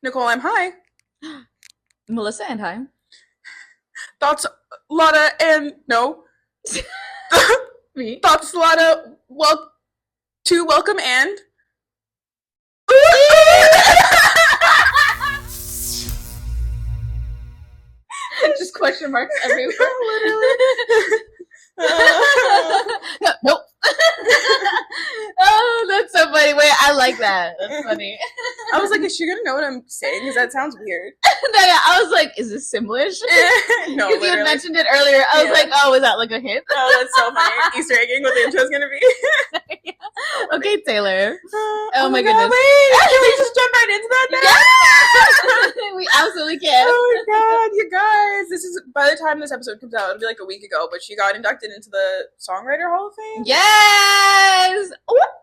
Nicole, I'm high. Melissa and hi. Thoughts, Lotta, and no. Me. Thoughts, Lotta, welcome and. Just question marks everywhere. Literally. Nope. Oh, that's so funny. Wait, I like that. That's funny. I was like, is she gonna know what I'm saying? Because that sounds weird. I was like, is this Simlish? No, because you had mentioned it earlier. I was like, oh, was that like a hint? Oh, that's so funny. Easter egging what the intro's gonna be. Yeah. Okay, Taylor. Oh my God, goodness. wait, can we just jump right into that now? Yeah! We absolutely can. Oh my God, you guys. This is, by the time this episode comes out, it'll be like a week ago, but she got inducted into the Songwriter Hall of Fame. Yes!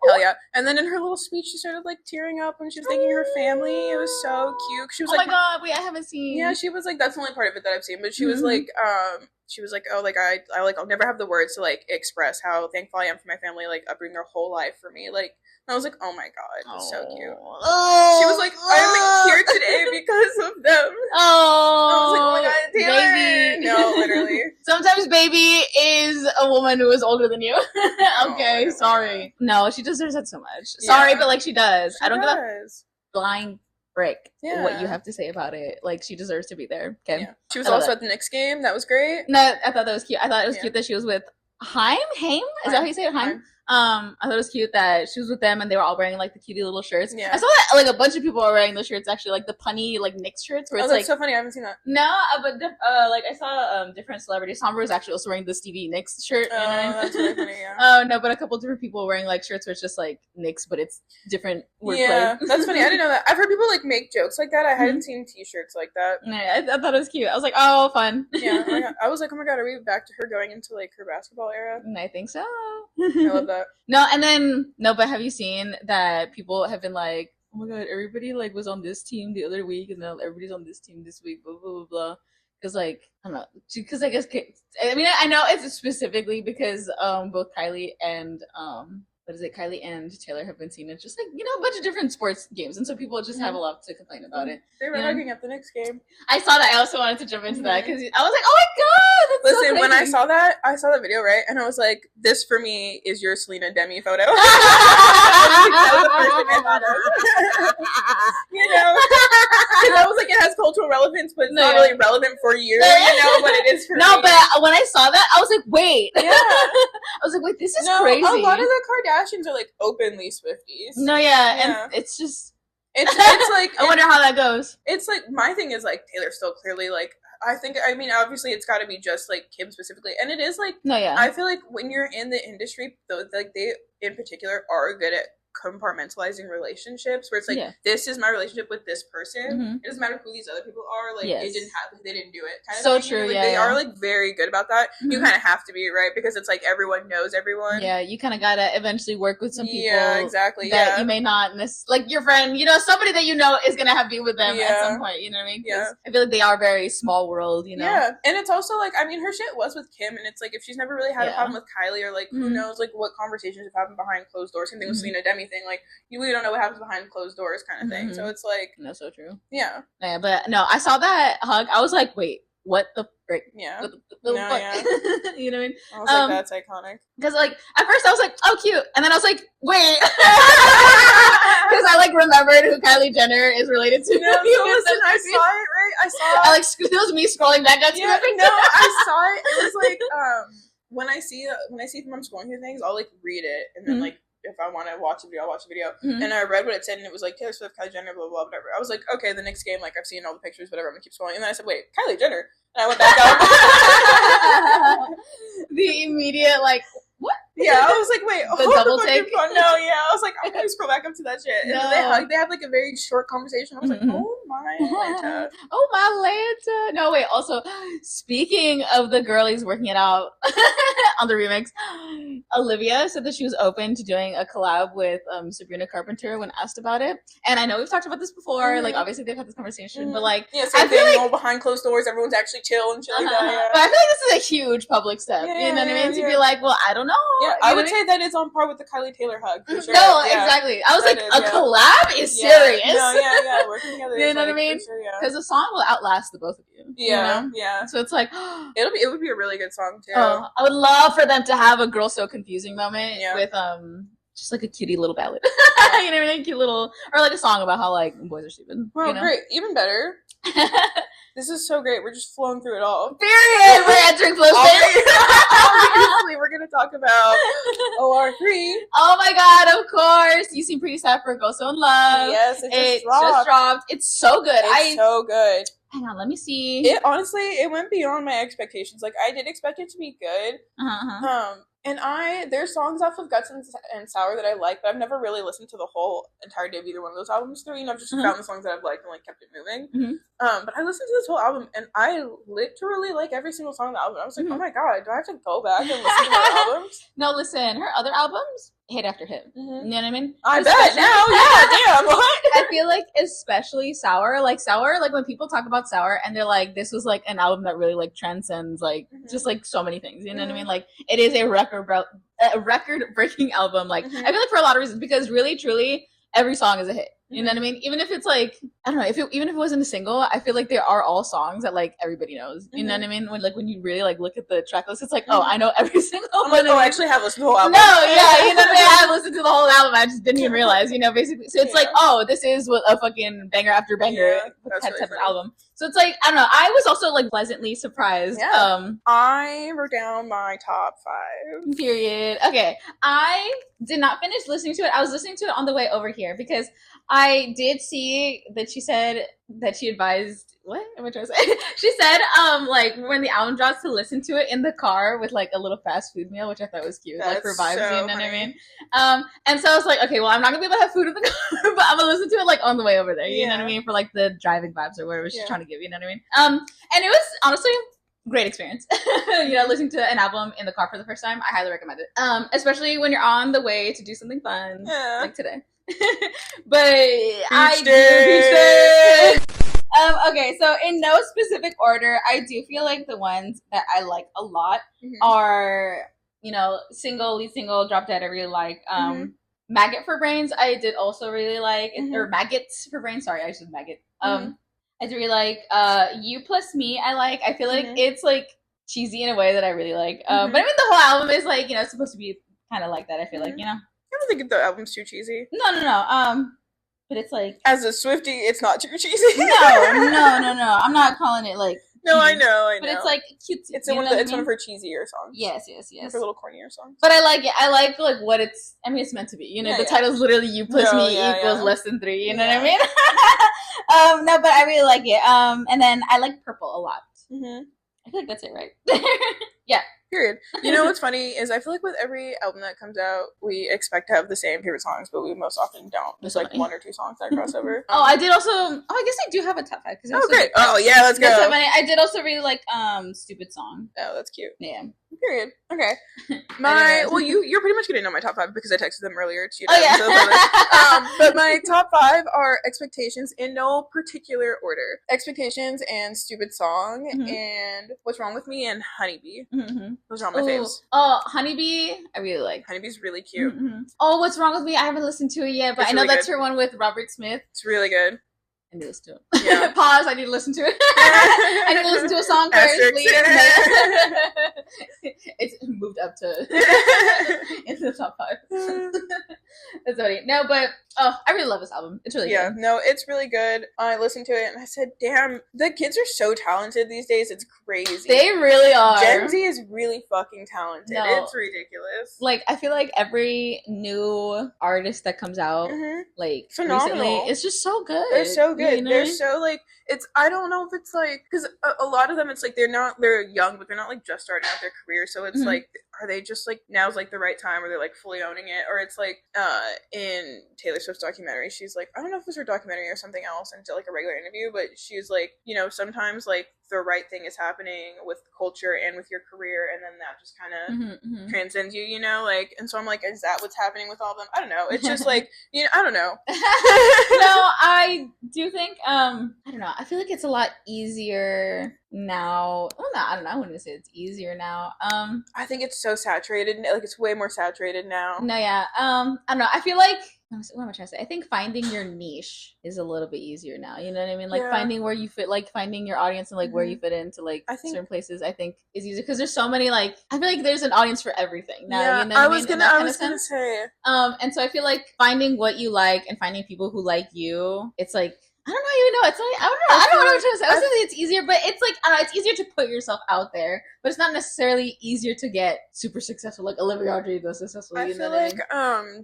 Hell yeah. And then in her little speech, she started like tearing up when she was thanking her family. It was so cute. She was oh like, my God, wait, I haven't seen. Yeah, she was like, that's the only part of it that I've seen, but she was like, oh, like, I like, I'll never have the words to like express how thankful I am for my family, like uprooting their whole life for me. Like, and I was like, oh my God, it's so cute. Oh, she was like, I'm here today because of them. Oh, I was like, oh my God, Taylor. Baby. No, literally. Sometimes baby is a woman who is older than you. Okay, Oh, sorry. No, she deserves it so much. Sorry, but like she does. I don't give a blind frick what you have to say about it. Like she deserves to be there. Okay. Yeah. She was also at the Knicks game. That was great. No, I thought that was cute. I thought it was cute that she was with Haim? Is that how you say it? Haim? I thought it was cute that she was with them and they were all wearing like the cutie little shirts. Yeah. I saw that like a bunch of people are wearing those shirts actually, like the punny like Knicks shirts. Where it's that's like, so funny. I haven't seen that. No, but like I saw different celebrities. Sombra was actually also wearing the Stevie Nicks shirt. Oh, that's really funny. Yeah. Oh no, but a couple different people wearing like shirts where it's just like Knicks, but it's different wordplay. Yeah, that's funny. I didn't know that. I've heard people like make jokes like that. I hadn't seen T-shirts like that. Yeah, I thought it was cute. I was like, oh, fun. Yeah, oh my God. I was like, oh my God, are we back to her going into like her basketball era? I think so. I love that. But have you seen that people have been like, oh my God, everybody like was on this team the other week, and now everybody's on this team this week, blah blah blah blah. Because like I don't know, because I guess I know it's specifically because both Kylie and Kylie and Taylor have been seen in just like a bunch of different sports games, and so people just have a lot to complain about it. They were hugging at the Knicks game. I saw that. I also wanted to jump into that because I was like, oh my God, that's Listen, so when I saw that video, right, and I was like, this for me is your Selena Demi photo. That was the first thing I thought of. Because I was like, it has cultural relevance, but it's not really relevant for you, but it is for me. No, but when I saw that, I was like, wait. Yeah. I was like, wait, this is crazy. A lot of the Kardashians are like openly Swifties. No, and it's just it's like I wonder how that goes. It's like my thing is like Taylor's still clearly like I mean obviously it's got to be just like Kim specifically, and it is like I feel like when you're in the industry, though, like they in particular are good at compartmentalizing relationships where it's like this is my relationship with this person. It doesn't matter who these other people are. Like they didn't do it. Kind of so thing. true. Like, they are like very good about that. You kind of have to be, right, because it's like everyone knows everyone. Yeah, you kind of gotta eventually work with some people. Yeah, exactly. That you may not miss, like your friend. Somebody that is gonna have to be with them at some point. You know what I mean? Yeah. I feel like they are very small world. Yeah, and it's also like I mean her shit was with Kim, and it's like if she's never really had a problem with Kylie or like who knows like what conversations have happened behind closed doors. Same thing with Selena Demi thing. Like we don't know what happens behind closed doors kind of thing. So it's like that's so true. Yeah, but no, I saw that hug. I was like, wait, what the frick? Yeah, what the fuck? Yeah. You know what I mean? I was like, that's iconic. Because like at first I was like, oh, cute, and then I was like, wait, because I like remembered who Kylie Jenner is related to. No, so listen, I saw it. Right, I saw. It was me scrolling back up to the picture. No, I saw it. It was like when I see if I'm scrolling through things, I'll like read it and then like. If I want to watch a video, I'll watch a video. And I read what it said, and it was like Taylor Swift, Kylie Jenner, blah, blah, whatever. I was like, okay, the next game, like, I've seen all the pictures, whatever, I'm going to keep scrolling. And then I said, wait, Kylie Jenner. And I went back up. The immediate, like, what? Yeah, I was like, wait, the double take? No, yeah, I was like, I'm going to scroll back up to that shit. And then they have like a very short conversation. I was like, oh my Atlanta. Oh my Atlanta. No, wait, also, speaking of the girlies working it out on the remix, Olivia said that she was open to doing a collab with Sabrina Carpenter when asked about it. And I know we've talked about this before, like obviously they've had this conversation, but like I feel like all behind closed doors, everyone's actually chill and shit like that. But I feel like this is a huge public step. You know what I mean? To be like, well, I don't know. Yeah, I would say that it's on par with the Kylie Taylor hug. For sure. No, exactly. I was like, a collab is serious. No, working together. You know what I mean? Because the song will outlast the both of you. Yeah, you know? So it's like, it would be a really good song too. Oh, I would love for them to have a Girl So Confusing moment with just like a cutie little ballad. You know what I mean? Cute little, or like a song about how like boys are stupid. Well, great, even better. This is so great. We're just flowing through it all. Period. We're entering flow state. Obviously, we're gonna talk about OR3. Oh my god! Of course, you seem pretty sad for Go So In Love. Yes, it just dropped. It's so good. It's so good. Hang on, let me see. It honestly, it went beyond my expectations. Like I did expect it to be good. And there's songs off of Guts and Sour that I like, but I've never really listened to the whole entirety of either one of those albums through. You know, I've just found the songs that I've liked and like kept it moving. But I listened to this whole album and I literally like every single song on the album. I was like, oh my god, do I have to go back and listen to her albums? No, listen, her other albums, hit after hit. You know what I mean? I bet now, damn, what? I feel like especially Sour, like when people talk about Sour and they're like, this was like an album that really like transcends like just like so many things. You know what I mean? Like it is a record-breaking album. Like I feel like for a lot of reasons, because really, truly, every song is a hit. You know what I mean? Even if it's like, I don't know, even if it wasn't a single, I feel like there are all songs that like everybody knows. You know what I mean? When you really like look at the track list, it's like, oh, I know every single one. I actually have listened to the whole album. No, yeah, you know what I mean? I have listened to the whole album. I just didn't even realize, you know, basically. So it's like, oh, this is what a fucking banger after banger type of album. So it's like, I don't know. I was also like pleasantly surprised. Yeah. I wrote down my top 5. Period. Okay. I did not finish listening to it. I was listening to it on the way over here because I did see that she said that she advised, what am I trying to say? She said, like, when the album drops, to listen to it in the car with, like, a little fast food meal, which I thought was cute. That's like, for vibes, so you know what I mean? And so I was like, okay, well, I'm not gonna be able to have food in the car, but I'm gonna listen to it, like, on the way over there, you know what I mean? For, like, the driving vibes or whatever she's trying to give, you know what I mean? And it was, honestly, great experience. You know, listening to an album in the car for the first time, I highly recommend it. Especially when you're on the way to do something fun, like today. But I did. Okay, so in no specific order, I do feel like the ones that I like a lot are, you know, lead single, Drop Dead, I really like. Maggot for Brains, I did also really like, or Maggots for Brains, sorry, I said Maggot. I do really like. You Plus Me, I like. I feel like it's like cheesy in a way that I really like. But I mean, the whole album is like, you know, supposed to be kind of like that, I feel like, you know? I don't think the album's too cheesy. No. But it's like, as a Swiftie, it's not too cheesy. No. I'm not calling it like. No, I know. But it's like cute. It's one of her cheesier songs. Yes. Her little cornier songs. But I like it. I like what it's. I mean, it's meant to be. You know, the title's literally You Plus Me equals less than 3. You know what I mean? No, but I really like it. And then I like Purple a lot. I feel like that's it, right? Yeah. Period. You know what's funny is I feel like with every album that comes out, we expect to have the same favorite songs, but we most often don't. There's like 1 or 2 songs that cross over. I did also. I guess I do have a top 5. Great. Oh yeah, let's go. So I did also really like Stupid Song. Oh, that's cute. Yeah. Period. Okay. You're pretty much getting on my top 5 because I texted them earlier to you. But my top 5 are Expectations in no particular order. Expectations and Stupid Song and What's Wrong with Me and Honeybee. Those are all my faves. Oh, Honeybee, I really like. Honeybee's really cute. Oh, What's Wrong with Me? I haven't listened to it yet, but I know that's her one with Robert Smith. It's really good. I need to listen to it. Yeah. Pause. I need to listen to it. I need to listen to a song first. It's moved up to into the top 5. That's funny. No, but I really love this album. It's really good. No, it's really good. I listened to it and I said, damn, the kids are so talented these days. It's crazy. They really are. Gen Z is really fucking talented. No. It's ridiculous. Like, I feel like every new artist that comes out, like, phenomenal. Recently, it's just so good. They're so good. You know? They're so, like, I don't know if it's, like, because a lot of them, it's, like, they're young, but they're not, like, just starting out their career, so it's, like, are they just, like, now's, like, the right time, or they're, like, fully owning it, or it's, like, in Taylor Swift's documentary, she's, like, I don't know if it was her documentary or something else, into, like, a regular interview, but she's, like, you know, sometimes, like, the right thing is happening with culture and with your career, and then that just kind of transcends you, you know, like, and so I'm like, is that what's happening with all of them? I don't know. It's just like, you know, I don't know. No, I do think, I don't know. I feel like it's a lot easier now, well, no, I don't know, I wouldn't say it's easier now. I think it's so saturated, like it's way more saturated now. No, yeah. I don't know. I feel like, what am I trying to say? I think finding your niche is a little bit easier now. You know what I mean? Like finding where you fit, like finding your audience and like where you fit into like certain places. I think is easier because there's so many. Like I feel like there's an audience for everything now. Yeah, you know what I was gonna say. And so I feel like finding what you like and finding people who like you. It's like, I don't even know. It's like, I don't know. I don't know what I'm trying to say. I was saying it's easier, but it's like, I don't know. It's easier to put yourself out there, but it's not necessarily easier to get super successful. Like Olivia Rodrigo successful. I feel like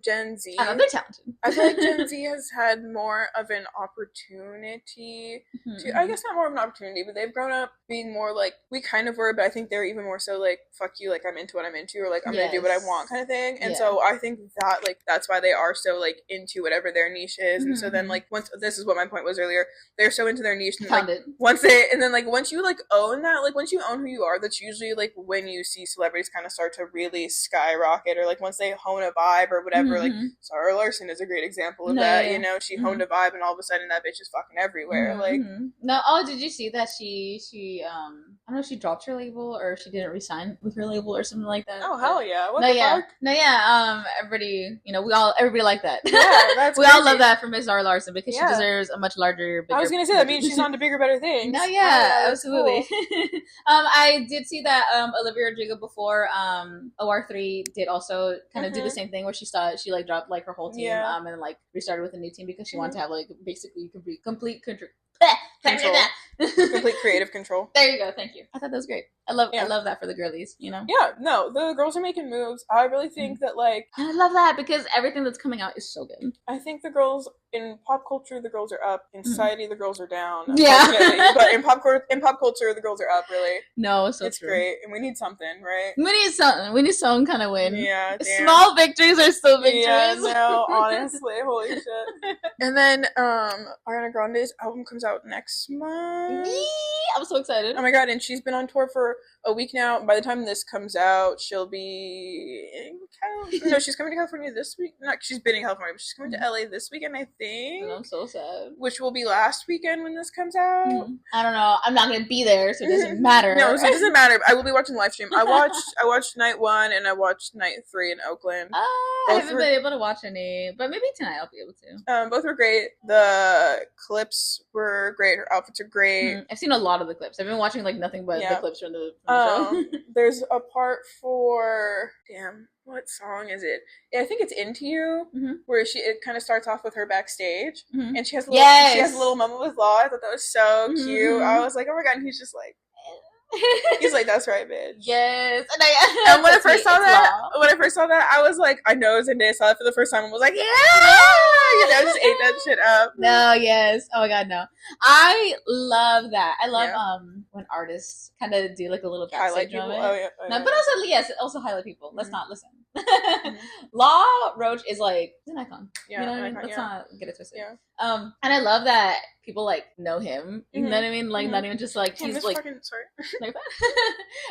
Gen Z. I don't know, they're talented. I feel like Gen Z has had more of an opportunity to. I guess not more of an opportunity, but they've grown up being more like we kind of were. But I think they're even more so like fuck you, like I'm into what I'm into, or like I'm gonna do what I want, kind of thing. And so I think that like that's why they are so like into whatever their niche is. And so then like once this is what my point was earlier, they're so into their niche and like once you like own that, like once you own who you are, that's usually like when you see celebrities kind of start to really skyrocket, or like once they hone a vibe or whatever. Like Sarah Larson is a great example of that. You know, she honed a vibe and all of a sudden that bitch is fucking everywhere. Like no, did you see that she I don't know if she dropped her label or she didn't resign with her label or something like that. Oh hell yeah. What the fuck? Everybody, you know, everybody like that. Yeah, that's we all love that for Miss Sarah Larson because she deserves a much larger, bigger. I was gonna say that means she's on to bigger, better things. No, yeah, absolutely. Cool. I did see that Olivia Rodrigo before OR3 did also kind of do the same thing where she like dropped like her whole team and then like restarted with a new team because she wanted to have like basically complete control. Complete creative control. There you go. Thank you. I thought that was great. I love that for the girlies, you know? Yeah, no, the girls are making moves. I really think that, like... I love that because everything that's coming out is so good. I think the girls, in pop culture, the girls are up. In society, the girls are down. Yeah. But in pop culture, the girls are up, really. No, so it's true. Great. And we need something, right? We need something. We need some kind of win. Yeah, damn. Small victories are still victories. Yeah, no, honestly, holy shit. And then, Ariana Grande's album comes out next month. I'm so excited. Oh my god, and she's been on tour for a week now. By the time this comes out, she'll be in California. No, she's coming to California this week. Not she's been in California, but she's coming to LA this weekend, I think. And I'm so sad. Which will be last weekend when this comes out. I don't know. I'm not gonna be there, so it doesn't matter. No, so it doesn't matter. I will be watching live stream. I watched night 1 and I watched night 3 in Oakland. I haven't been able to watch any, but maybe tonight I'll be able to. Both were great. The clips were great. Her outfits are great. I've seen a lot of the clips. I've been watching like nothing but the clips from the show. There's a part for what song is it? I think it's Into You, where it kind of starts off with her backstage, and she has a little moment with Law. I thought that was so cute. I was like, oh my god, and he's just like. He's like, that's right, bitch. Yes. And when I first saw that, I was like, I know Zendaya saw it for the first time and was like, yeah! You know, just ate that shit up. No, yes. Oh my god, no. I love that. I love when artists kind of do like a little backstage highlight people. Oh yeah. No, but also highlight people. Let's not listen. Law Roach is like an icon. Yeah, you know what I mean? Let's not get it twisted. Yeah. And I love that people like know him. You know what I mean? Like not even just like he's like sorry. Like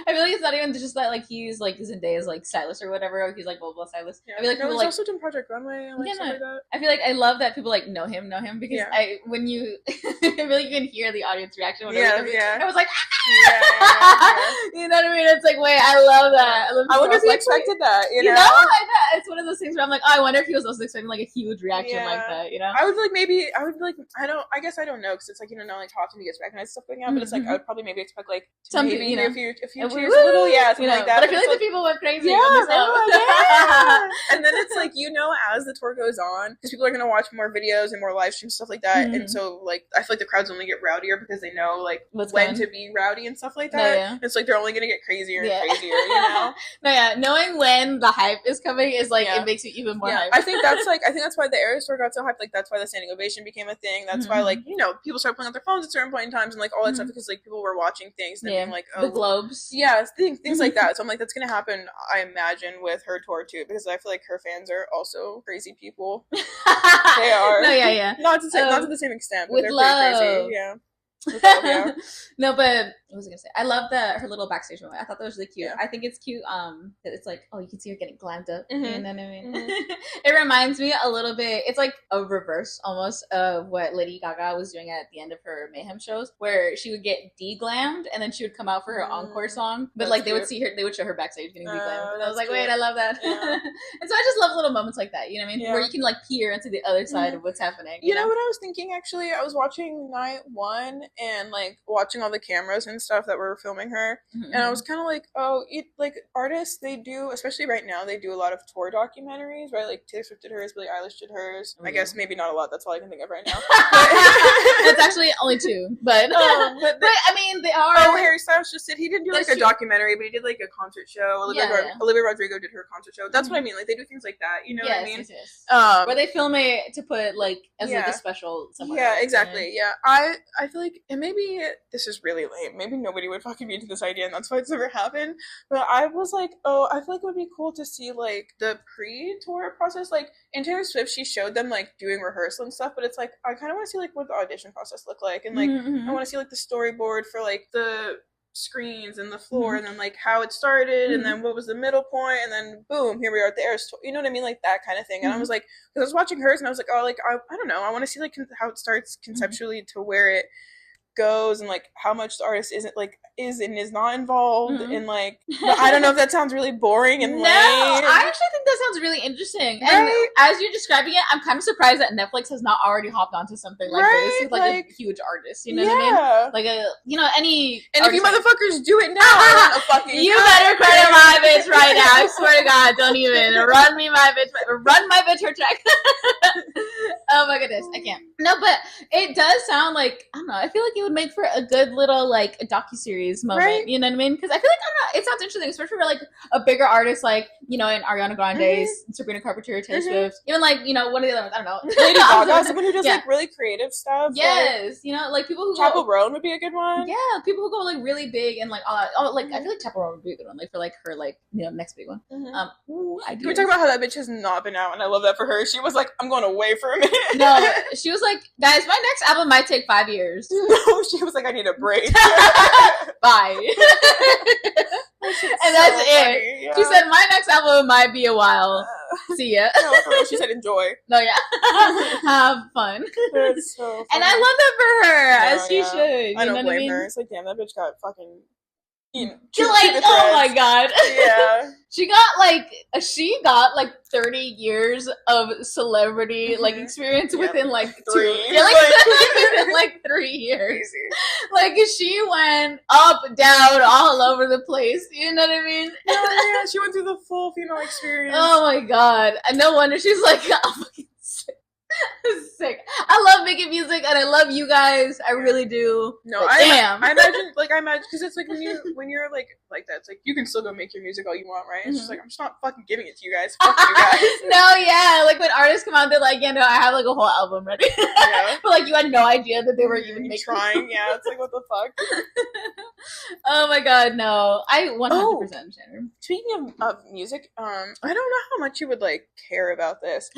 I feel like it's not even just that like he's like Zendaya's like stylist or whatever. Or he's like blah stylist. Yeah. I feel like people like also done Project Runway and stuff like that. I feel like I love that people like know him because when you I feel like you can hear the audience reaction whenever I was like you know what I mean? It's like wait, I love that. I wonder if he expected that. You know, it's one of those things where I'm like, oh, I wonder if he was also expecting like a huge reaction like that. You know, I would like I guess I don't know because it's like not like how often he gets recognized stuff going on, but it's like I would probably maybe expect like some maybe people, a few cheers a little, something like that. But I feel like the people went crazy. And then it's like as the tour goes on, because people are gonna watch more videos and more live streams stuff like that, and so like I feel like the crowds only get rowdier because they know like when to be rowdy and stuff like that. It's like they're only gonna get crazier and crazier. Knowing when the hype is coming is like it makes you even more hype. I think that's why the Eras tour got so hyped. Like that's why the standing ovation became a thing. That's why like people started pulling out their phones at certain point in times and like all that stuff because like people were watching things and being like, oh, the globes, things like that. So I'm like, that's gonna happen. I imagine with her tour too because I feel like her fans are also crazy people. They are. No, not to the same extent, but with they're love. pretty crazy. Yeah. No, but what was I gonna say? I love her little backstage moment. I thought that was really cute. Yeah. I think it's cute. That it's like, oh, you can see her getting glammed up. You know what I mean? It reminds me a little bit. It's like a reverse almost of what Lady Gaga was doing at the end of her Mayhem shows, where she would get de-glammed and then she would come out for her encore song. But like they would show her backstage getting de-glammed. And I was like, wait, I love that. Yeah. And so I just love little moments like that. You know what I mean? Yeah. Where you can like peer into the other side of what's happening. You know what I was thinking actually? I was watching night one and like watching all the cameras and stuff that were filming her, and I was kind of like, oh, like artists, they do, especially right now, they do a lot of tour documentaries, right? Like Taylor Swift did hers, Billie Eilish did hers. I guess maybe not a lot. That's all I can think of right now. That's actually only 2, but I mean they are. Oh, Harry Styles just did. He didn't do like a documentary, but he did like a concert show. Olivia Rodrigo did her concert show. That's what I mean. Like they do things like that. You know what I mean? Yes. Where they film it to put like as like a special somewhere. Yeah, exactly. Yeah, I feel like, and maybe this is really lame. Maybe nobody would fucking be into this idea, and that's why it's never happened. But I was like, oh, I feel like it would be cool to see like the pre-tour process. Like in Taylor Swift, she showed them like doing rehearsal and stuff, but it's like I kind of want to see like what the audition process looked like, and like I want to see like the storyboard for like the screens and the floor, and then like how it started, and then what was the middle point, and then boom, here we are at the Eras tour. You know what I mean? Like that kind of thing. And I was like, because I was watching hers, and I was like, oh, like I don't know, I want to see like how it starts conceptually to where it goes, and like how much the artist is and is not involved, and like I don't know if that sounds really boring and lame. I actually think that sounds really interesting. Right? And as you're describing it, I'm kind of surprised that Netflix has not already hopped onto something like this with like a huge artist. You know what I mean? Like any. And if you motherfuckers do it now, you better credit my bitch right now. I swear to God, don't even run my bitch her check. Oh my goodness, I can't. No, but it does sound like, I don't know, I feel like it would make for a good little like a docuseries moment, right? You know what I mean? Because I feel like, I don't know, it sounds interesting, especially for like a bigger artist like, in Ariana Grande's, Sabrina Carpenter, Taylor Swift, even like, one of the other ones, I don't know. Lady Gaga, someone who does like really creative stuff. Yes, like people who Chapel Roan would be a good one. Yeah, people who go like really big and like I feel like Chapel Roan would be a good one, like for like her like, next big one. Can we talk about how that bitch has not been out, and I love that for her. She was like, I'm going away for a minute. No, she was like, guys, my next album might take 5 years. No, she was like, I need a break. Bye. And that's it. Yeah. She said, my next album might be a while. See ya. No, she said, enjoy. No, yeah. Have fun. That's so funny. And I love that for her, as she should. I don't blame her. It's like, damn, that bitch got fucking... oh my God. Yeah. She got like 30 years of celebrity like experience within like 3. Within like 3 years. Crazy. Like she went up, down, all over the place. You know what I mean? Yeah, she went through the full female experience. Oh my God. And no wonder she's like, I'm fucking sick. I love making music and I love you guys. I really do. No, I imagine because it's like when you're like that, it's like you can still go make your music all you want, right? It's just like, I'm just not fucking giving it to you guys. Fuck you guys. No, yeah, like when artists come out, they're like, yeah, no, I have like a whole album ready. Yeah. But like you had no idea that they were even trying. Yeah, it's like, what the fuck. Oh my God, no, I 100% understand. Speaking of music, I don't know how much you would like care about this.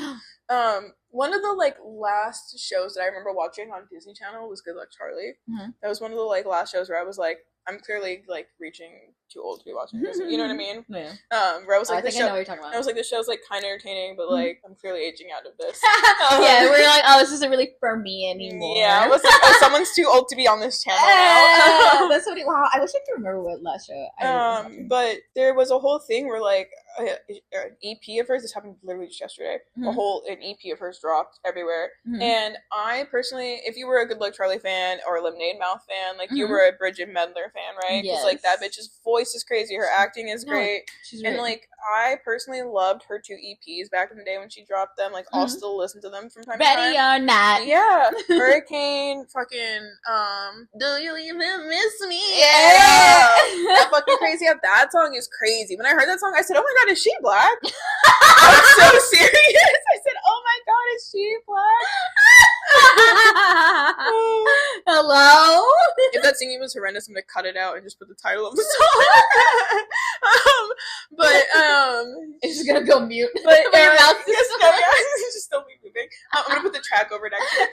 One of the like last shows that I remember watching on Disney Channel was Good Luck Charlie. That was one of the like last shows where I was like, I'm clearly like reaching too old to be watching this. You know what I mean? Yeah. Where I was like, I know what you're talking about. I was like, this show's like kind of entertaining, but like I'm clearly aging out of this. Yeah, we're like, oh, this isn't really for me anymore. Yeah, I was like, oh, someme's too old to be on this channel now. That's what. Wow, I wish I could remember what last show. But there was a whole thing where like an EP of hers. This happened literally just yesterday. An EP of hers dropped everywhere, and I personally, if you were a Good Luck Charlie fan or a Lemonade Mouth fan, like you were a Bridget Mendler fan, right? Because like that bitch's voice is crazy, her acting is great, and like I personally loved her 2 EPs back in the day when she dropped them. Like I'll still listen to them from time to time. Ready or not? Yeah, Hurricane, fucking do you even miss me? Yeah, that fucking crazy. That song is crazy. When I heard that song, I said, oh my God, is she black? I was so serious. I said, oh my God, is she black? Hello? If that singing was horrendous, I'm gonna cut it out and just put the title of the song. But it's just gonna go mute. But your mouth is just still be moving. I'm gonna put the track over next to it.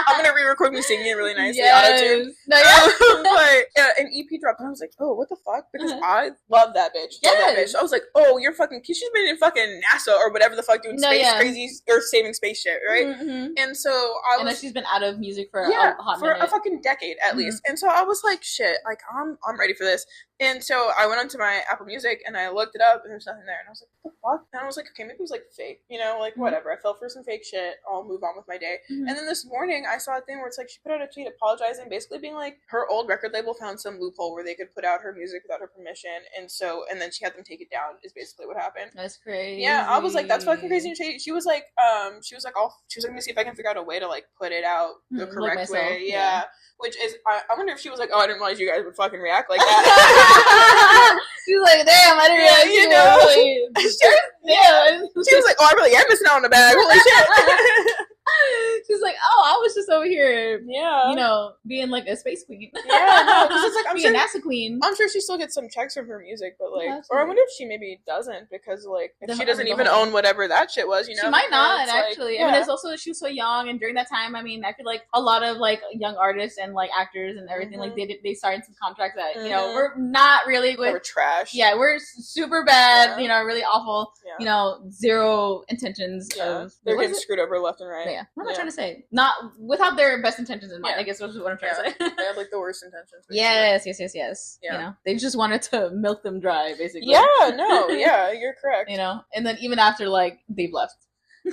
I'm gonna re-record me singing it really nicely. Auto-tune. But an EP dropped, and I was like, oh, what the fuck? Because I love that bitch. Love that bitch. I was like, oh, you're fucking. She's been in fucking NASA or whatever the fuck doing space crazy or saving space shit, right? Mm-hmm. And so I was. And then she's been out of music for a hot minute. For a fucking decade at least. And so I was like, shit, like I'm ready for this. And so I went onto my Apple Music and I looked it up and there's nothing there. And I was like, what the fuck? And I was like, okay, maybe it was like fake, you know, like whatever. I fell for some fake shit. I'll move on with my day. And then this morning I saw a thing where it's like she put out a tweet apologizing, basically being like her old record label found some loophole where they could put out her music without her permission. And then she had them take it down is basically what happened. That's crazy. Yeah, I was like, that's fucking crazy. And she was like, let me see if I can figure out a way to like put it out the correct way. Yeah. Which is, I wonder if she was like, oh, I didn't realize you guys would fucking react like that. She's like, damn, I didn't realize you know. She was like, oh, I really am missing out on the bag. Holy shit. She's like, oh, I was just over here, you know, being like a space queen. Yeah, no, because it's like, I'm being a NASA queen. I'm sure she still gets some checks from her music, but like, or I wonder if she maybe doesn't, because like, if she doesn't even own whatever that shit was, you know? She might not, actually. I mean, it's also, she was so young, and during that time, I mean, I feel like a lot of like young artists and like actors and everything, like they signed some contracts that, you know, we're not really with. We're trash. Yeah, we're super bad, you know, really awful, you know, zero intentions of. They're getting screwed over left and right. Yeah. What am I trying to say? Not without their best intentions in mind. I guess that's what I'm trying to say. They have like the worst intentions. Basically. Yes. Yeah. You know, they just wanted to milk them dry, basically. Yeah, no, yeah, you're correct. You know, and then even after like they've left.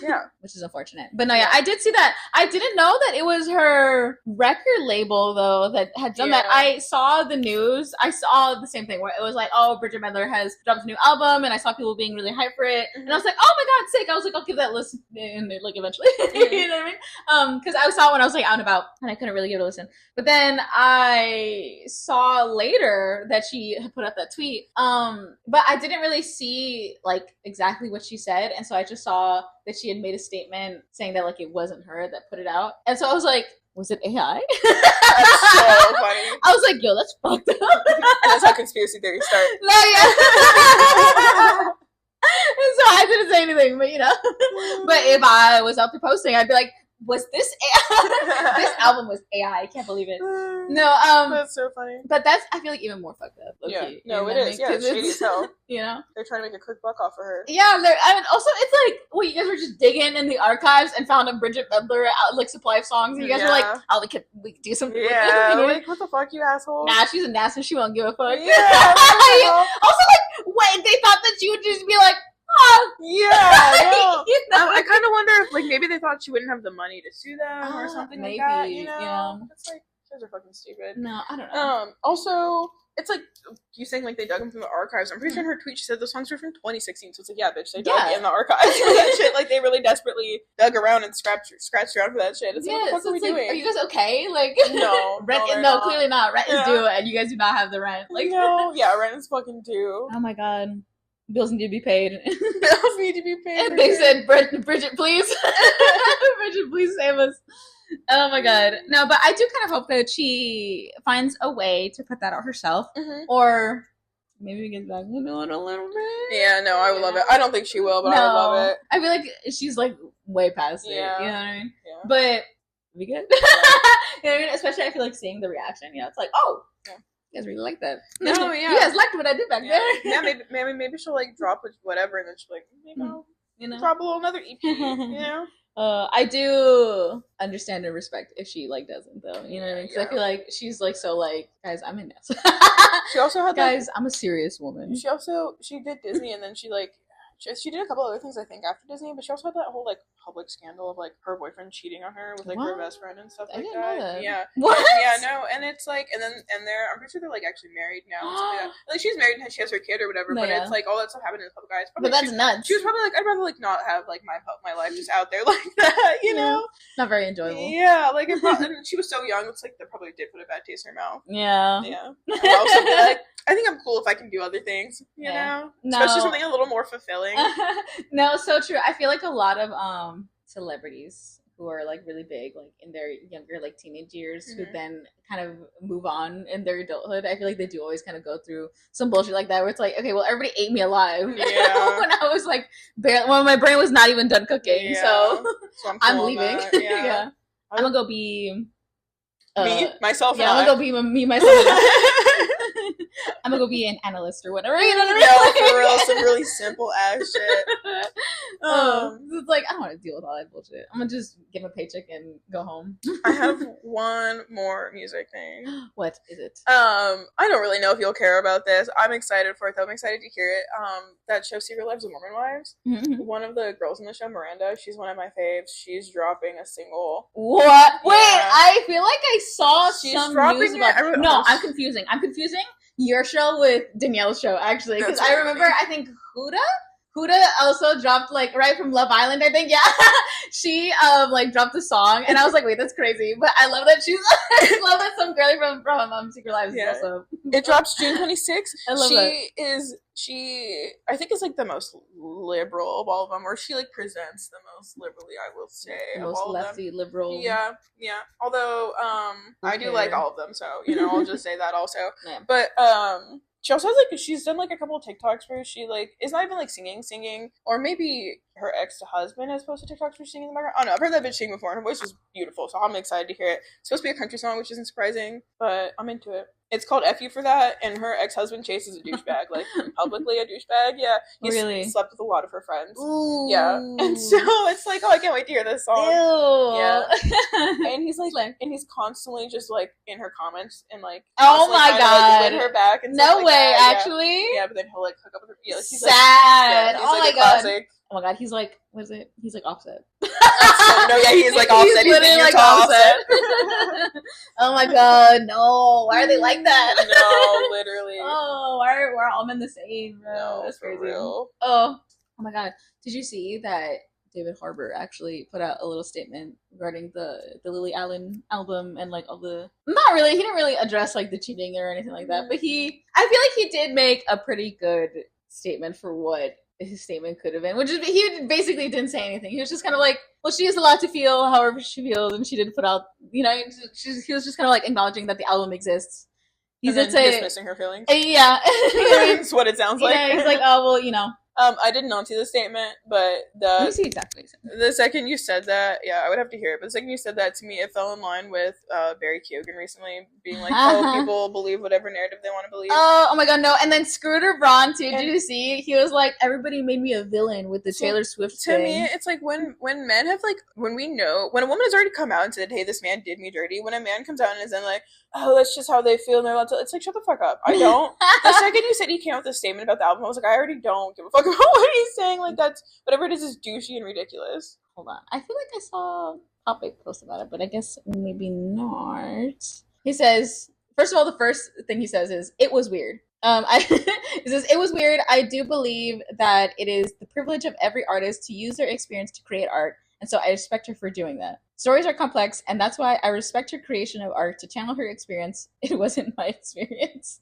Yeah. Which is unfortunate. But no, I did see that. I didn't know that it was her record label, though, that had done that. I saw the news. I saw the same thing where it was like, oh, Bridget Mendler has dropped a new album, and I saw people being really hyped for it. And I was like, oh my god, sick. I was like, I'll give that a listen, and like eventually. You know what I mean? Because I saw it when I was like out and about, and I couldn't really give it a listen. But then I saw later that she had put out that tweet. But I didn't really see like exactly what she said, and so I just saw that she had made a statement saying that like it wasn't her that put it out. And so I was like, was it AI? That's so funny. I was like, yo, that's fucked up. And that's how conspiracy theories start. No, yeah. And so I didn't say anything, but you know. But if I was up to posting, I'd be like, was this AI? This album was AI. I can't believe it. No, that's so funny. But that's, I feel like, even more fucked up. Yeah, no, it is. Yeah, it's shady as hell. You know, they're trying to make a quick buck off of her. Yeah, I mean, also it's like, well, you guys were just digging in the archives and found a Bridget Mendler like supply of songs, and you guys were like, oh, we could do something. Yeah, with it. Like what the fuck, you asshole? Nah, she's a NASA. She won't give a fuck. Yeah. Also, like, wait, they thought that she would just be like. Yeah, no. You know? I kind of wonder if like maybe they thought she wouldn't have the money to sue them or something maybe, like that. You know, yeah. It's like those are fucking stupid. No, I don't know. Also, it's like you saying like they dug them from the archives. I'm pretty sure in her tweet she said the songs were from 2016. So it's like, yeah, bitch, they dug in the archives for that shit. Like they really desperately dug around and scratched around for that shit. It's like, what the fuck are we doing? Are you guys okay? Like no, rent? No, clearly not. Rent is due, and you guys do not have the rent. Like no, yeah, rent is fucking due. Oh my god. Bills need to be paid. Bills need to be paid. And they said, Bridget, please. Bridget, please save us. Oh my god. No, but I do kind of hope that she finds a way to put that out herself. Or maybe we get back into it a little bit. Yeah, no, I would love it. I don't think she will, but I would love it. I feel like she's like way past it. You know what I mean? Yeah. But we good? You know what I mean? Especially I feel like seeing the reaction. You know, it's like, oh. Yeah. You guys really like that. No, yeah. You guys liked what I did back there. Yeah, maybe she'll like drop whatever, and then she'll like, you know, drop another EP. You know. I do understand and respect if she like doesn't though. You know what I mean? Because I feel like she's like so like, guys, I'm in this. She also had guys, I'm a serious woman. She did Disney, and then she like. She did a couple other things, I think, after Disney, but she also had that whole, like, public scandal of, like, her boyfriend cheating on her with, like, her best friend and stuff like that. Know that. Yeah. What? Yeah, no, and it's, like, and they're, I'm pretty sure they're, like, actually married now and stuff like that. Like, she's married and she has her kid or whatever, but it's, like, all that stuff happened in the public eye. But that's nuts. She was probably, like, I'd rather, like, not have, like, my life just out there like that, you know? Not very enjoyable. Yeah, like, it probably, she was so young, it's, like, that probably did put a bad taste in her mouth. Yeah. Yeah. And also be like, I think I'm cool if I can do other things, you know? No. Especially something a little more fulfilling. No, so true. I feel like a lot of celebrities who are like really big, like in their younger like teenage years, who then kind of move on in their adulthood. I feel like they do always kind of go through some bullshit like that, where it's like, okay, well, everybody ate me alive when I was like barely, when my brain was not even done cooking. So I'm leaving. Yeah. I'm gonna go be me, myself. Yeah, I'm gonna go be me, myself. I'm gonna go be an analyst or whatever. You know what I mean? No, for real, some really simple ass shit. It's like, I don't want to deal with all that bullshit. I'm gonna just get my paycheck and go home. I have one more music thing. What is it? I don't really know if you'll care about this. I'm excited for it though. I'm excited to hear it. That show Secret Lives of Mormon Wives. One of the girls in the show, Miranda, she's one of my faves. She's dropping a single. What? Yeah. Wait, I feel like I saw some news about. No, I'm confusing your show with Danielle's show, actually, because I remember, I think Huda also dropped, like, right from Love Island, I think, yeah. She, like, dropped a song, and I was like, wait, that's crazy. But I love that I love that some girlie from Secret Lives is also. It drops June 26th. I love that. She, I think, is, like, the most liberal of all of them, or she, like, presents the most liberally, I will say. The most lefty, liberal. Yeah. Although, I do like all of them, so, I'll just say that also. Yeah. But, she also has, like, she's done, like, a couple of TikToks where she, like, is not even, like, singing, or maybe her ex-husband has posted TikToks where she's singing in the background. I don't know, I've heard that bitch sing before, and her voice was beautiful, so I'm excited to hear it. It's supposed to be a country song, which isn't surprising, but I'm into it. It's called F You For That, and her ex-husband Chase is a douchebag, like, publicly a douchebag, yeah. He's really? Slept with a lot of her friends. Ooh. Yeah. And so, it's like, oh, I can't wait to hear this song. Ew. Yeah. And he's, like, and he's constantly just, like, in her comments, and, like, oh my god. Like, win her back and no stuff way, like that. Actually? Yeah, but then he'll, like, hook up with her. Yeah, like, he's sad. Like, oh like my god. Classic. Oh my god, he's like, what is it? He's like Offset. No, yeah, he's like Offset. He's literally like Offset. Oh my god, no. Why are they like that? No, literally. Oh, why are we're all men the same, bro? No, that's crazy. Real. Oh my god. Did you see that David Harbour actually put out a little statement regarding the Lily Allen album and like all the not really, he didn't really address like the cheating or anything like that, but I feel like he did make a pretty good statement for what his statement could have been, which is he basically didn't say anything. He was just kind of like, well, she is allowed to feel however she feels, and she did put out, he was just kind of like acknowledging that the album exists. He's dismissing her feelings. Yeah. That's what it sounds like. Yeah, he's like, oh, well, I did not see the statement, but let me see exactly. The second you said that, yeah, I would have to hear it. But the second you said that to me, it fell in line with Barry Keoghan recently being like, "Oh, people believe whatever narrative they want to believe." Oh my god, no! And then Scooter Braun too. Did you see? He was like, "Everybody made me a villain with the Taylor Swift thing." To me, it's like when men have like when a woman has already come out and said, "Hey, this man did me dirty." When a man comes out and is then like, "Oh, that's just how they feel," and they're allowed to. It's like, shut the fuck up. I don't. The second you said he came out with a statement about the album, I was like, I already don't give a fuck about what he's saying. Like, that's whatever it is douchey and ridiculous. Hold on, I feel like I saw a topic post about it, but I guess maybe not. He says, first of all, the first thing he says is, "It was weird." He says, "It was weird. I do believe that it is the privilege of every artist to use their experience to create art, and so I respect her for doing that. Stories are complex, and that's why I respect her creation of art to channel her experience. It wasn't my experience."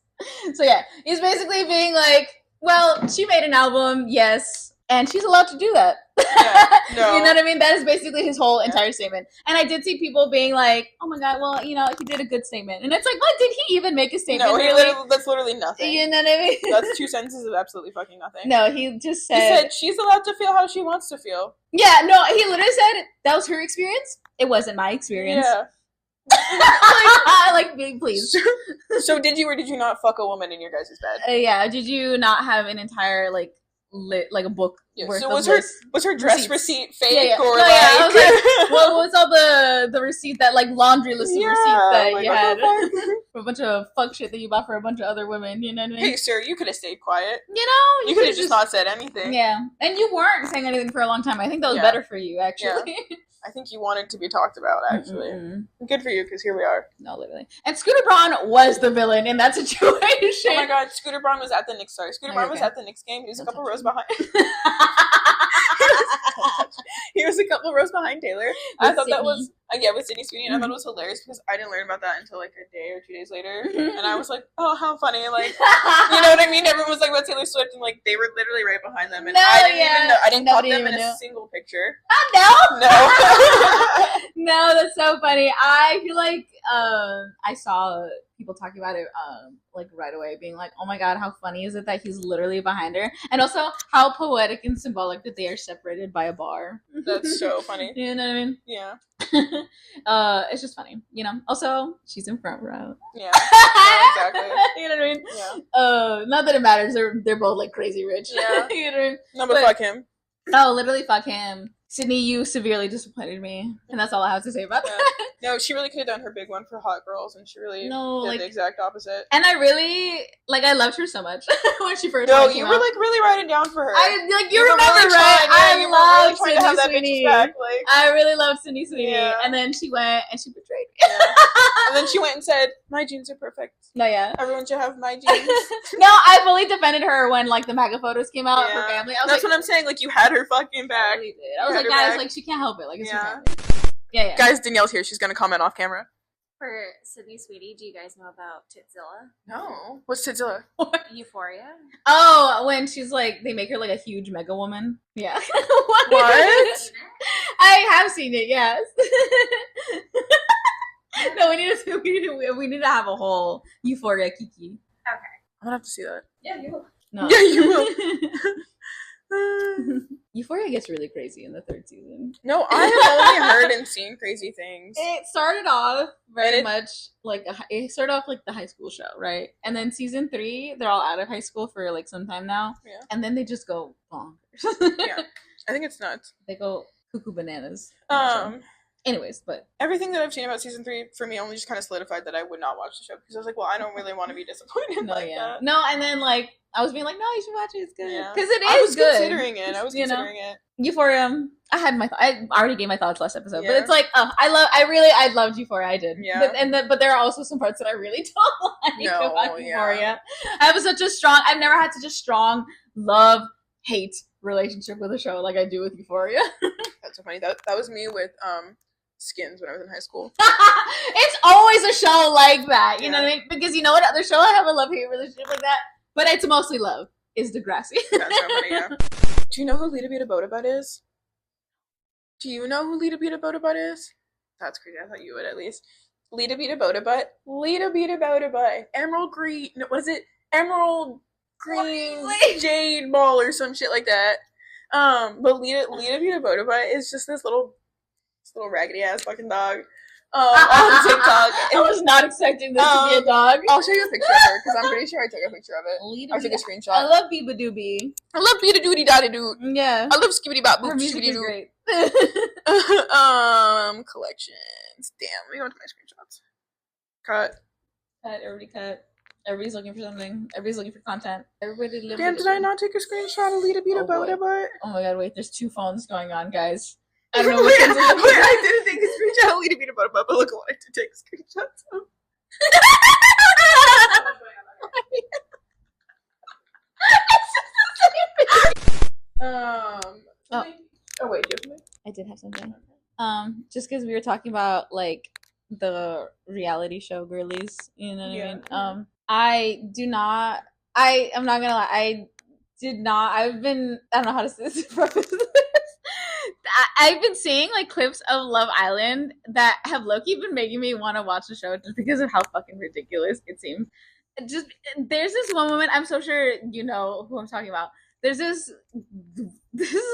So yeah, he's basically being like, well, she made an album, yes, and she's allowed to do that. Yeah, no. You know what I mean? That is basically his whole entire statement. And I did see people being like, oh my god, well, he did a good statement. And it's like, what? Did he even make a statement? No, that's literally nothing. You know what I mean? That's 2 sentences of absolutely fucking nothing. No, he just said... He said she's allowed to feel how she wants to feel. Yeah, no, he literally said that was her experience. It wasn't my experience. Yeah. like, please. So did you or did you not fuck a woman in your guys' bed? Yeah, did you not have an entire, like a book worth so was her dress receipt fake or no, yeah, I was like, well, what's all the receipt that like laundry list of receipts that you had for a bunch of fuck shit that you bought for a bunch of other women, you know what I mean? Hey sir, you could have stayed quiet. You could have just not said anything. Yeah, and you weren't saying anything for a long time. I think that was better for you, actually. Yeah. I think you wanted to be talked about, actually. Good for you, because here we are. No, literally. And Scooter Braun was the villain in that situation. Oh my god, Scooter Braun was at the Knicks. Sorry, Scooter Braun was at the Knicks game. He was a couple rows behind. He was a couple rows behind Taylor. I thought Yeah, with Sydney Sweeney, and I thought it was hilarious because I didn't learn about that until like a day or 2 days later, and I was like, oh, how funny, like, you know what I mean? Everyone was like about Taylor Swift, and like they were literally right behind them, and I didn't even know. I didn't caught them in a single picture. Oh, no. No, that's so funny. I feel like I saw people talking about it like right away, being like, oh my god, how funny is it that he's literally behind her, and also how poetic and symbolic that they are separated by a bar. That's so funny. You know what I mean? Yeah. It's just funny, you know. Also, she's in front row. Yeah, exactly. You know what I mean? Yeah. Not that it matters. They're both like crazy rich. Yeah. You know what I mean? No, but fuck him. No, literally fuck him. Sydney, you severely disappointed me, and that's all I have to say about that. No, she really could have done her big one for Hot Girls, and she really did the exact opposite. And I really, like, I loved her so much when she first No, you were, like, really writing down for her. You remember, really right? I loved Sydney Sweeney. I really loved Sydney Sweeney. Yeah. And then she went, and she betrayed me. Yeah. And then she went and said, my jeans are perfect. No, yeah. Everyone should have my jeans. No, I fully defended her when, like, the MAGA photos came out of her family. That's what I'm saying. Like, you had her fucking back. I really did. I was like, guys, like, she can't help it. Like, it's her family. Yeah. Guys, Danielle's here. She's gonna comment off camera. For Sydney Sweeney, do you guys know about Titzilla? No. What's Titzilla? Euphoria. Oh, when she's like, they make her like a huge mega woman. Yeah. What? I have seen it. Yes. No, we need to have a whole Euphoria Kiki. Okay. I'm gonna have to see that. Yeah, you will. No. Yeah, you will. Euphoria gets really crazy in the 3rd season. No, I have only heard and seen crazy things. It started off very much like it started off like the high school show, right? And then season 3, they're all out of high school for like some time now. Yeah. And then they just go bonkers. Yeah. I think it's nuts. They go cuckoo bananas. Anyways, but everything that I've seen about season 3 for me only just kind of solidified that I would not watch the show because I was like, well, I don't really want to be disappointed that. No, and then like I was being like, no, you should watch it. It's good because it is. I was good. Considering it. I was considering it. Euphoria. I had I already gave my thoughts last episode, but it's like, I loved Euphoria. I did. Yeah. But there are also some parts that I really don't like about Euphoria. Yeah. I have I've never had such a strong love-hate relationship with a show like I do with Euphoria. That's so funny. That was me with Skins when I was in high school. It's always a show like that, you know what I mean? Because you know what other show I have a love-hate relationship like that? But it's mostly love. Is Degrassi. That's so funny, yeah. Do you know who Lita Beta Bota Butt is? Do you know who Lita Beta Bota Butt is? That's crazy. I thought you would at least. Lita Beta Bota Butt. Lita Beta Bota Butt. Emerald green. No, what is it? Emerald green jade ball or some shit like that. But Lita Beta Bota Butt is just this little raggedy ass fucking dog. On TikTok. I was not expecting this to be a dog. I'll show you a picture of her because I'm pretty sure I took a picture of it. I took a screenshot. I love Biba Doobie. I love Beta Doody Dotty Doo. Yeah. I love Skibbity Bop Boop. Her music is great. Collections. Damn, let me go into my screenshots. Cut. Everybody cut. Everybody's looking for something. Everybody's looking for content. Everybody live. Damn, did I not take a screenshot of Lita Beta Bota Butt? Oh my god, wait, there's 2 phones going on, guys. I don't know wait, I didn't take a screenshot of Lita Beta Bota Butt, but look at what I did take screenshots of. Oh wait, do you have something? I did have something. Just because we were talking about like the reality show girlies, you know what I mean? I'm not gonna lie, I don't know how to say this. I've been seeing like clips of Love Island that have low-key been making me want to watch the show just because of how fucking ridiculous it seems. Just there's this one woman, I'm so sure you know who I'm talking about. There's this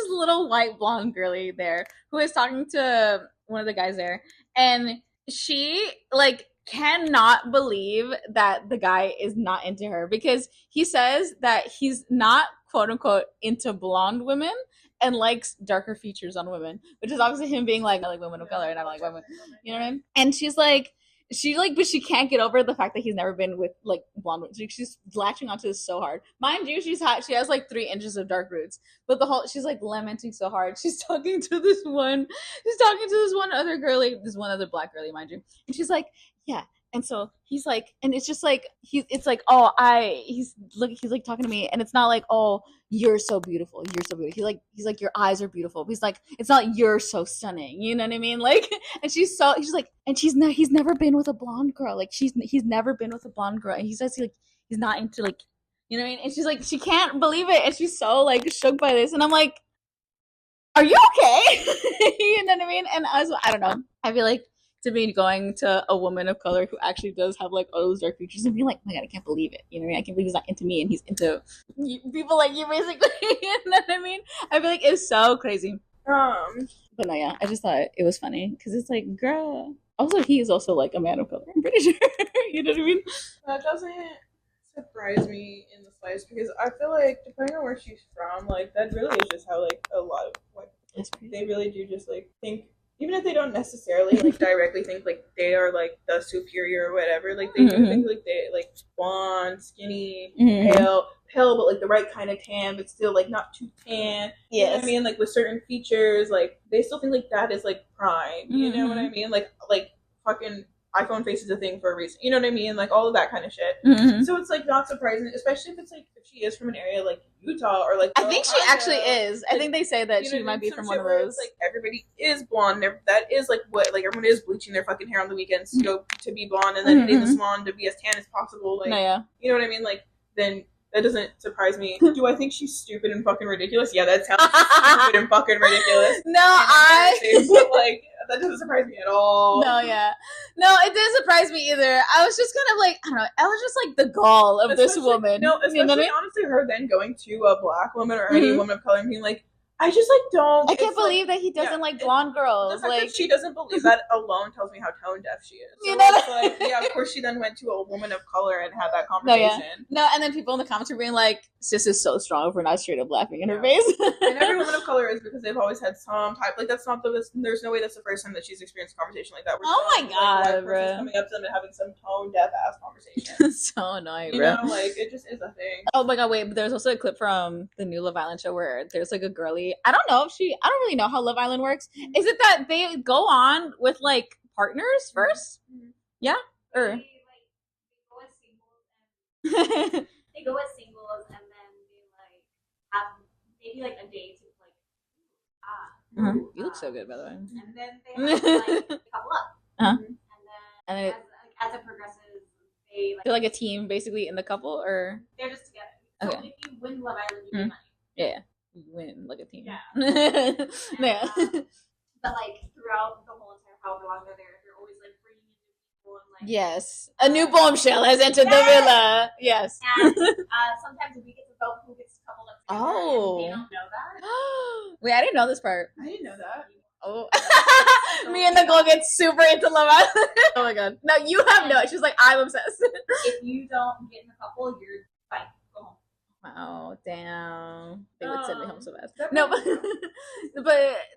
little white blonde girly there who is talking to one of the guys there, and she like cannot believe that the guy is not into her because he says that he's not quote unquote into blonde women and likes darker features on women, which is obviously him being like, I like women of color and I don't like women, you know what I mean? And but she can't get over the fact that he's never been with like blonde women. She's latching onto this so hard. Mind you, she has like 3 inches of dark roots, but she's like lamenting so hard. She's talking to this one other girly, this one other black girly, mind you, and she's like, yeah, And so he's like, and it's just like it's like, oh, he's like talking to me, and it's not like, oh, you're so beautiful, you're so beautiful. He's like, your eyes are beautiful. He's like, it's not you're so stunning, you know what I mean? Like, and she's like, and he's never been with a blonde girl. Like he's never been with a blonde girl, and he says he's not into like, you know what I mean? And she's like, she can't believe it, and she's so like shook by this, and I'm like, are you okay? You know what I mean? And I don't know. I feel like to me going to a woman of color who actually does have like all those dark features and being like, oh my god, I can't believe it. You know what I mean? I can't believe he's not into me and he's into people like you, basically. You know what I mean? I feel like it's so crazy. But no, yeah, I just thought it was funny because it's like, girl. Also, he is also like a man of color. I'm pretty sure. You know what I mean? That doesn't surprise me in the slightest because I feel like depending on where she's from, like that really is just how like a lot of like they really do just like think. Even if they don't necessarily like directly think like they are like the superior or whatever, like they do think like they like blonde, skinny, pale, but like the right kind of tan, but still like not too tan. Yes. You know what I mean? Like with certain features, like they still think like that is like prime. You know what I mean? Like fucking iPhone face is a thing for a reason. You know what I mean? Like all of that kind of shit. So it's like not surprising, especially if it's like if she is from an area like Utah or like I think she actually is. Like, I think they say that she might be from one of those. Like everybody is blonde. That is like what like everyone is bleaching their fucking hair on the weekends to go to be blonde and then hitting the salon to be as tan as possible. Like you know what I mean? Like then that doesn't surprise me. Do I think she's stupid and fucking ridiculous? Yeah, that sounds stupid and fucking ridiculous. But like that doesn't surprise me at all. No, it didn't surprise me either. I was just kind of like, I don't know. I was just like the gall of this woman. No, especially you know honestly, her then going to a black woman or any woman of color and being like, I just like don't. I can't believe that he doesn't like blonde girls. Like that she doesn't believe that alone tells me how tone deaf she is. So you know, like, yeah, of course she then went to a woman of color and had that conversation. No, and then people in the comments were being like, "Sis is so strong for not straight up laughing in her face." And every woman of color is because they've always had some type. Like that's not the. There's no way that's the first time that she's experienced a conversation like that. Oh my god, bro! Coming up to them and having some tone deaf ass conversation. So annoying, bro. You know, like it just is a thing. Oh my god, wait! But there's also a clip from the new Love Island show where there's like a girly. I don't really know how Love Island works. Is it that they go on with like partners first? Yeah, or they go as singles and they go as singles and then they like have maybe like a day to like you look so good, by the way. And then they have like couple up. And then as it progresses, they're like a team basically in the couple, or they're just together. So if you win Love Island, you win money. Yeah. You win like a team. Yeah. Yeah. But like throughout the whole entire however long they're there, they're always like bringing in new people and like. Yes, a new bombshell has entered the villa. Yes. And sometimes we get to vote who gets coupled up together. Oh. And they don't know that. Wait, I didn't know this part. I didn't know that. Oh. Me and Nicole get super into Love Island. Oh my god. No, you have no. She's like, I'm obsessed. If you don't get in the couple, you're fine. Go home. Wow, damn. They would send me home so fast. No, but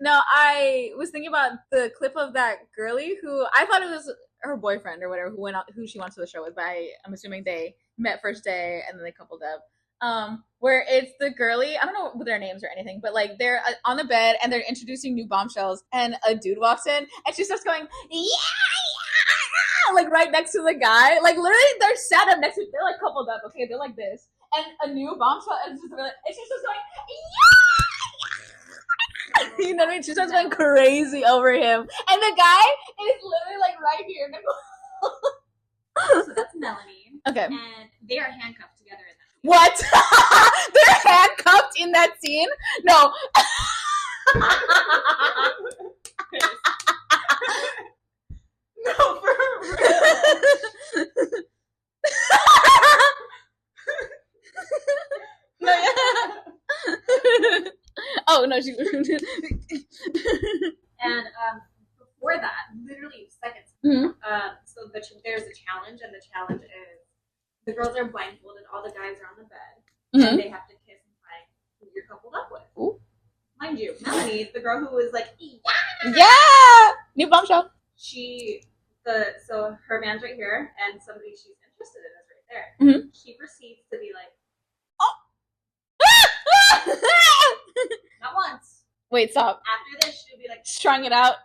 no, I was thinking about the clip of that girly who I thought it was her boyfriend or whatever who she went to the show with, but I'm assuming they met first day and then they coupled up. Where it's the girly, I don't know what their names or anything, but like they're on the bed and they're introducing new bombshells and a dude walks in and she starts going, yeah, like right next to the guy. Like literally they're sat up next to, they're like coupled up, okay, they're like this. And a new bombshell and she's just going, yeah! You know what I mean? She starts going crazy over him. And the guy is literally like right here. So that's Melanie. Okay. And they are handcuffed together in that. What? They're handcuffed in that scene? No. No, for real. No, yeah. Oh no, she. And before that, literally seconds. So there's a challenge, and the challenge is the girls are blindfolded, all the guys are on the bed, and they have to kiss and find who you're coupled up with. Ooh. Mind you, Melanie, the girl who was like, yeah, new bombshell. So her man's right here, and somebody she's interested in is right there. She proceeds to be like, not once. Wait, stop. After this, she'll be like, strung it out.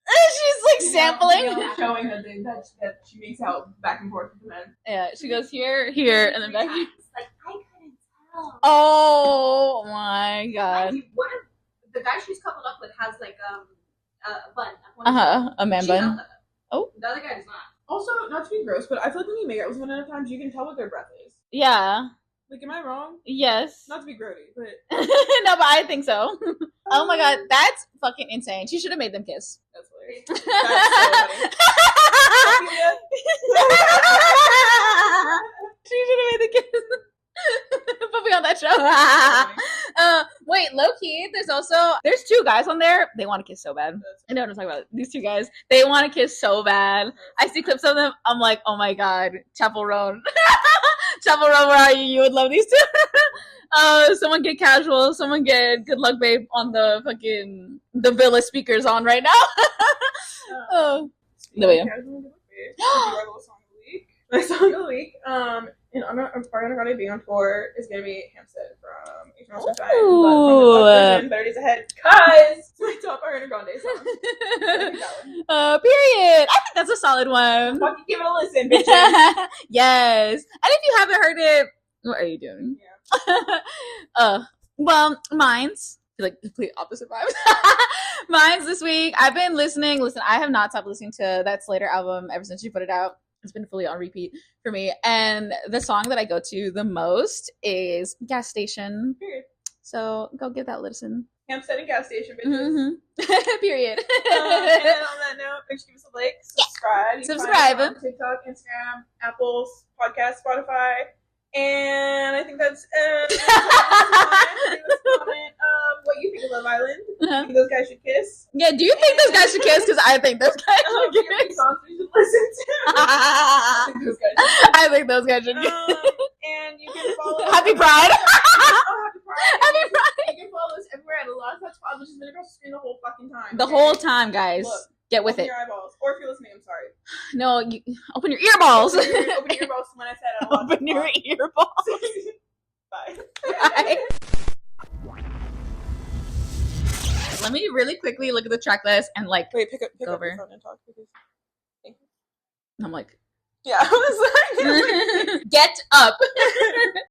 She's like like sampling. Showing that she makes out back and forth with the men. Yeah, she goes here, and then back here. Like, I couldn't tell. Oh my god. One of the guy she's coupled up with has like a bun. A man bun. Oh. The other guy does not. Also, not to be gross, but I feel like when you make out with someone enough times, you can tell what their breath is. Yeah. Like, am I wrong? Yes. Not to be grody, but no, but I think so. Oh my god, that's fucking insane. She should have made them kiss. That's hilarious. That's so funny. She should have made the kiss. Put me on that show. Wait, low key, there's two guys on there. They want to kiss so bad. I know what I'm talking about. These two guys, they want to kiss so bad. I see clips of them. I'm like, oh my god, Chapel Roan. Chapel Roan, where are you? You would love these two. Someone get casual. Someone get good luck, babe, on the Villa speakers on right now. There we go. My song of the week. And Ariana Grande being on tour is gonna be Hampstead from International Time. But Better Days Ahead, cause it's my top Ariana Grande song. Period. I think that's a solid one. Fucking give it a listen, bitches. Yes. And if you haven't heard it, what are you doing? Yeah. Well, mine's like complete opposite vibes. Mine's this week. I've been listening. Listen, I have not stopped listening to that Slater album ever since she put it out. It's been fully on repeat for me. And the song that I go to the most is Gas Station. Period. So go give that a listen. Hampstead and Gas Station, bitches. Mm-hmm. Period. And then on that note, make sure you give us a like, subscribe. Subscribe. On TikTok, Instagram, Apple Podcast, Spotify. And I think that's Leave us a comment of what you think of Love Island. Do you think those guys should kiss? Yeah, do you think those guys should kiss? Because I think those guys should kiss. Songs we should listen to. I think those guys should kiss. And you can follow us. Happy Pride. Happy Pride. Happy Pride. You can follow us everywhere at a lot of Touch Pod, which has been across the screen the whole fucking time. The whole time, guys. Look, get with it. Open your eyeballs. Or if you're listening, I'm sorry. No, open your earballs. Open your earballs when I said it. Open your earballs. Bye. Bye. Let me really quickly look at the track list and like pick up over. Your phone and talk because I'm like, yeah, I was like, get up.